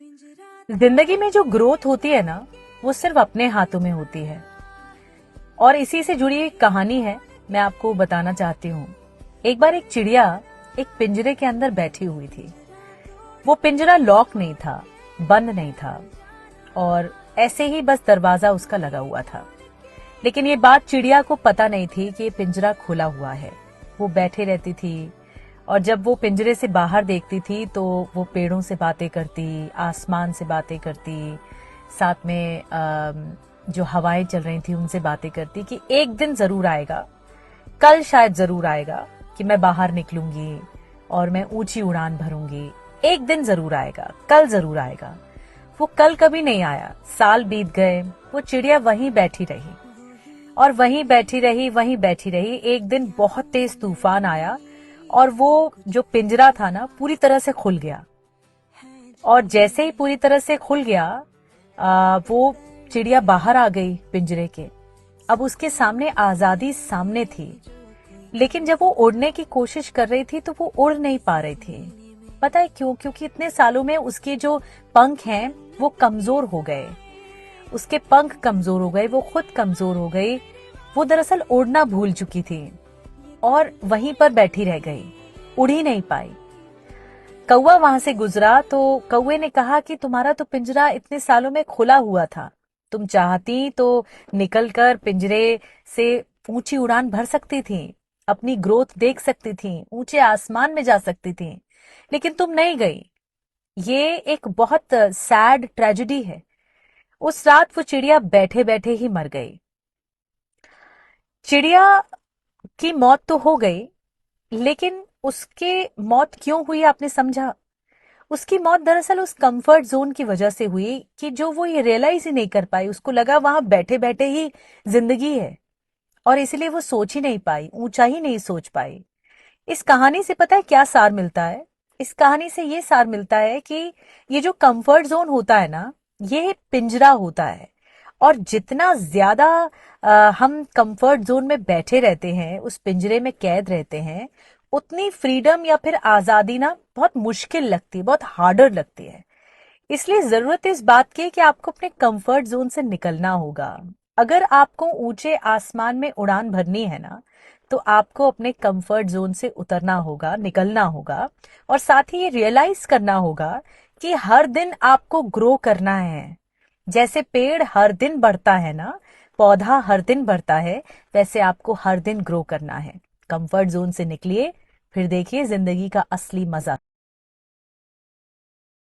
जिंदगी में जो ग्रोथ होती है ना, वो सिर्फ अपने हाथों में होती है। और इसी से जुड़ी एक कहानी है, मैं आपको बताना चाहती हूँ। एक बार एक चिड़िया एक पिंजरे के अंदर बैठी हुई थी। वो पिंजरा लॉक नहीं था, बंद नहीं था, और ऐसे ही बस दरवाजा उसका लगा हुआ था। लेकिन ये बात चिड़िया को पता नहीं थी कि ये पिंजरा खुला हुआ है। वो बैठे रहती थी, और जब वो पिंजरे से बाहर देखती थी तो वो पेड़ों से बातें करती, आसमान से बातें करती, साथ में जो हवाएं चल रही थी उनसे बातें करती कि एक दिन जरूर आएगा, कल शायद जरूर आएगा कि मैं बाहर निकलूंगी और मैं ऊंची उड़ान भरूंगी। एक दिन जरूर आएगा, कल जरूर आएगा। वो कल कभी नहीं आया। साल बीत गए, वो चिड़िया वहीं बैठी रही और वहीं बैठी रही। एक दिन बहुत तेज तूफान आया और वो जो पिंजरा था ना, पूरी तरह से खुल गया। और जैसे ही पूरी तरह से खुल गया, वो चिड़िया बाहर आ गई पिंजरे के। अब उसके सामने आजादी सामने थी, लेकिन जब वो उड़ने की कोशिश कर रही थी तो वो उड़ नहीं पा रही थी। पता है क्यों? क्योंकि इतने सालों में उसके जो पंख हैं वो कमजोर हो गए। उसके पंख कमजोर हो गए, वो खुद कमजोर हो गई। वो दरअसल उड़ना भूल चुकी थी और वहीं पर बैठी रह गई, उड़ ही नहीं पाई। कौवा वहां से गुजरा तो कौवे ने कहा कि तुम्हारा तो पिंजरा इतने सालों में खुला हुआ था, तुम चाहती तो निकलकर पिंजरे से ऊंची उड़ान भर सकती थी, अपनी ग्रोथ देख सकती थी, ऊंचे आसमान में जा सकती थी, लेकिन तुम नहीं गई। ये एक बहुत सैड ट्रेजेडी है। उस रात वो चिड़िया बैठे बैठे ही मर गई। चिड़िया की मौत तो हो गई, लेकिन उसके मौत क्यों हुई आपने समझा? उसकी मौत दरअसल उस कंफर्ट जोन की वजह से हुई कि जो वो ये रियलाइज ही नहीं कर पाई। उसको लगा वहां बैठे बैठे ही जिंदगी है, और इसलिए वो सोच ही नहीं पाई, ऊंचा ही नहीं सोच पाई। इस कहानी से पता है क्या सार मिलता है? इस कहानी से ये सार मिलता है कि ये जो कंफर्ट जोन होता है ना, ये पिंजरा होता है। और जितना ज्यादा हम कंफर्ट जोन में बैठे रहते हैं, उस पिंजरे में कैद रहते हैं, उतनी फ्रीडम या फिर आजादी ना बहुत मुश्किल लगती है, बहुत हार्डर लगती है। इसलिए जरूरत है इस बात की कि आपको अपने कंफर्ट जोन से निकलना होगा। अगर आपको ऊंचे आसमान में उड़ान भरनी है ना, तो आपको अपने कंफर्ट जोन से उतरना होगा, निकलना होगा, और साथ ही ये रियलाइज करना होगा कि हर दिन आपको ग्रो करना है। जैसे पेड़ हर दिन बढ़ता है ना, पौधा हर दिन बढ़ता है, वैसे आपको हर दिन ग्रो करना है। कंफर्ट जोन से निकलिए, फिर देखिए जिंदगी का असली मजा।